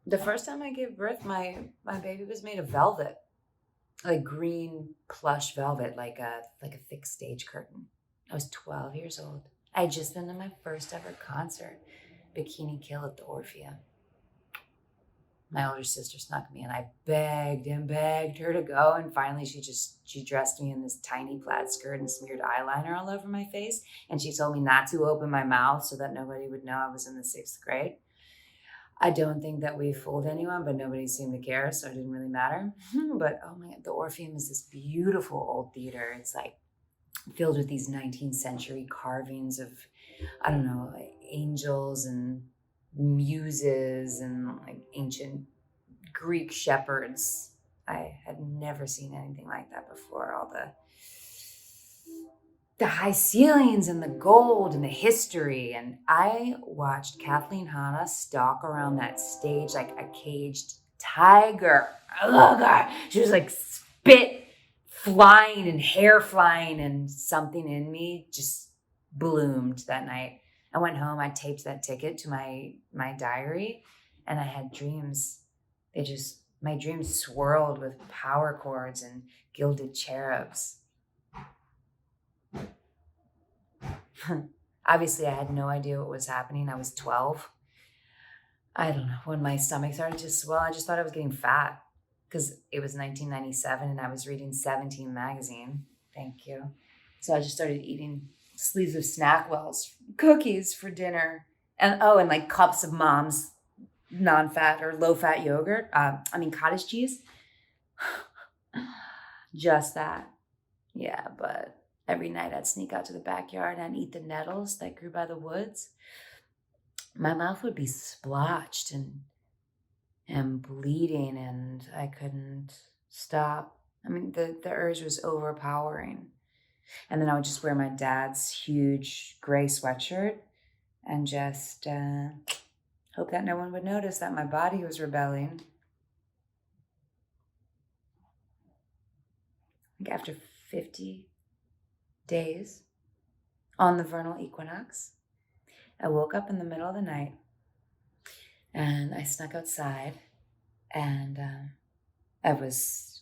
The first time I gave birth, my baby was made of velvet, like green plush velvet, like a thick stage curtain. I was 12 years old. I had just been to my first ever concert, Bikini Kill at the Orpheum. My older sister snuck me, and I begged and begged her to go. And finally, she dressed me in this tiny plaid skirt and smeared eyeliner all over my face. And she told me not to open my mouth so that nobody would know I was in the 6th grade. I don't think that we fooled anyone, but nobody seemed to care, so it didn't really matter. But oh my God, the Orpheum is this beautiful old theater. It's like filled with these 19th century carvings of, I don't know, like angels and muses and like ancient Greek shepherds. I had never seen anything like that before. All the high ceilings and the gold and the history. And I watched Kathleen Hanna stalk around that stage like a caged tiger. Oh God. She was like spit flying and hair flying, and something in me just bloomed that night. I went home, I taped that ticket to my diary, and I had dreams. My dreams swirled with power chords and gilded cherubs. Obviously, I had no idea what was happening. I was 12. I don't know. When my stomach started to swell, I just thought I was getting fat because it was 1997 and I was reading 17 magazine. Thank you. So I just started eating sleeves of Snackwells, cookies for dinner, and like cups of mom's non-fat or low-fat yogurt. Cottage cheese. Just that. Yeah, but every night I'd sneak out to the backyard and eat the nettles that grew by the woods. My mouth would be splotched and bleeding, and I couldn't stop. The urge was overpowering. And then I would just wear my dad's huge gray sweatshirt and just hope that no one would notice that my body was rebelling. After 50 days on the vernal equinox, I woke up in the middle of the night and I snuck outside, and I was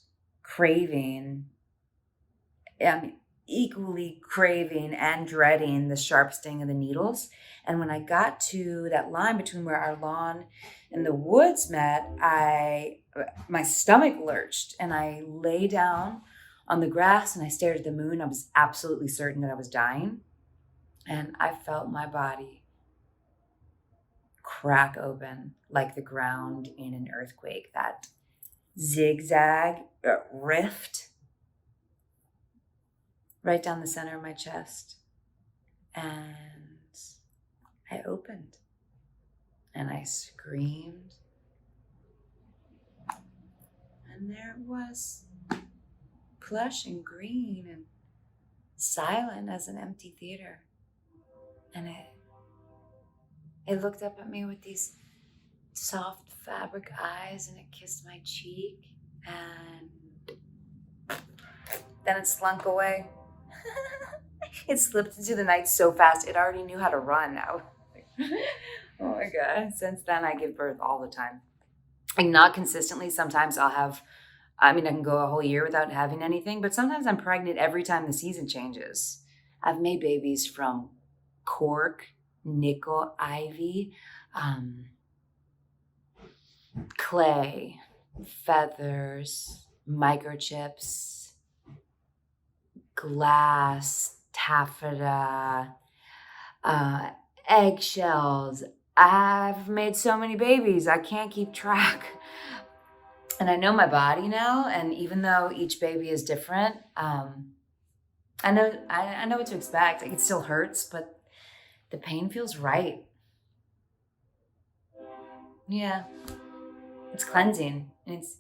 equally craving and dreading the sharp sting of the needles. And when I got to that line between where our lawn and the woods met, my stomach lurched and I lay down on the grass and I stared at the moon. I was absolutely certain that I was dying. And I felt my body crack open like the ground in an earthquake. That zigzag rift right down the center of my chest. And I opened and I screamed. And there it was, plush and green and silent as an empty theater. And it looked up at me with these soft fabric eyes, and it kissed my cheek, and then it slunk away. It slipped into the night so fast, it already knew how to run now. Oh my God. Since then, I give birth all the time. Like, not consistently. Sometimes I can go a whole year without having anything, but sometimes I'm pregnant every time the season changes. I've made babies from cork, nickel, ivy, clay, feathers, microchips, glass, taffeta, eggshells. I've made so many babies, I can't keep track. And I know my body now, and even though each baby is different, I know what to expect. Like, it still hurts, but the pain feels right. Yeah, it's cleansing, and it's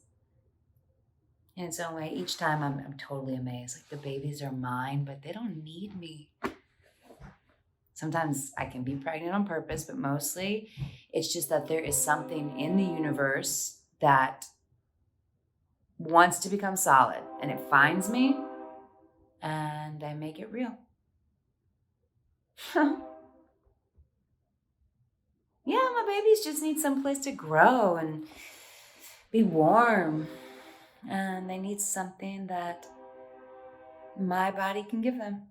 in its own way. Each time I'm totally amazed. Like, the babies are mine, but they don't need me. Sometimes I can be pregnant on purpose, but mostly it's just that there is something in the universe that wants to become solid, and it finds me, and I make it real. Yeah, my babies just need some place to grow and be warm. And they need something that my body can give them.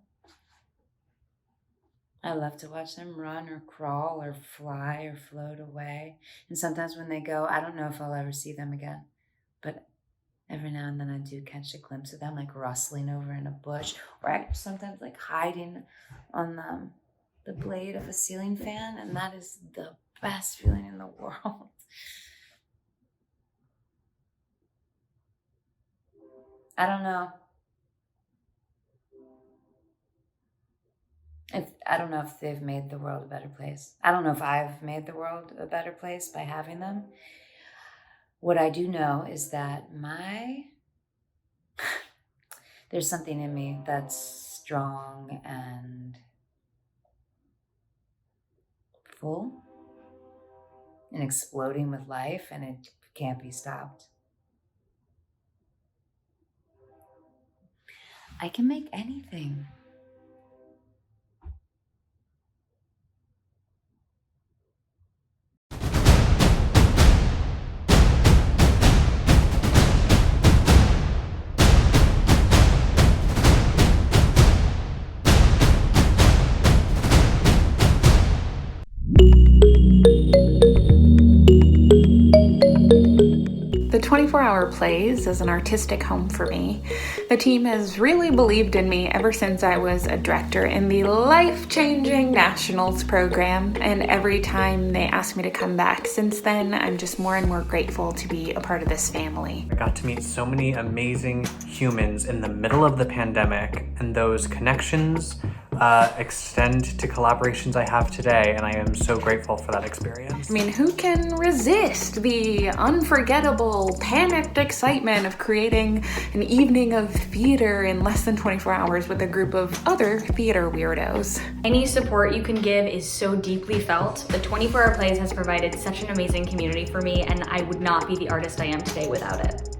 I love to watch them run or crawl or fly or float away. And sometimes when they go, I don't know if I'll ever see them again. But every now and then I do catch a glimpse of them, like rustling over in a bush, or sometimes like hiding on the blade of a ceiling fan. And that is the best feeling in the world. I don't know. I don't know if they've made the world a better place. I don't know if I've made the world a better place by having them. What I do know is that there's something in me that's strong and full and exploding with life, and it can't be stopped. I can make anything. The 24-hour plays is an artistic home for me. The team has really believed in me ever since I was a director in the life-changing Nationals program, and every time they ask me to come back since then, I'm just more and more grateful to be a part of this family. I got to meet so many amazing humans in the middle of the pandemic, and those connections extend to collaborations I have today, and I am so grateful for that experience. I mean, who can resist the unforgettable, panicked excitement of creating an evening of theater in less than 24 hours with a group of other theater weirdos? Any support you can give is so deeply felt. The 24-Hour Plays has provided such an amazing community for me, and I would not be the artist I am today without it.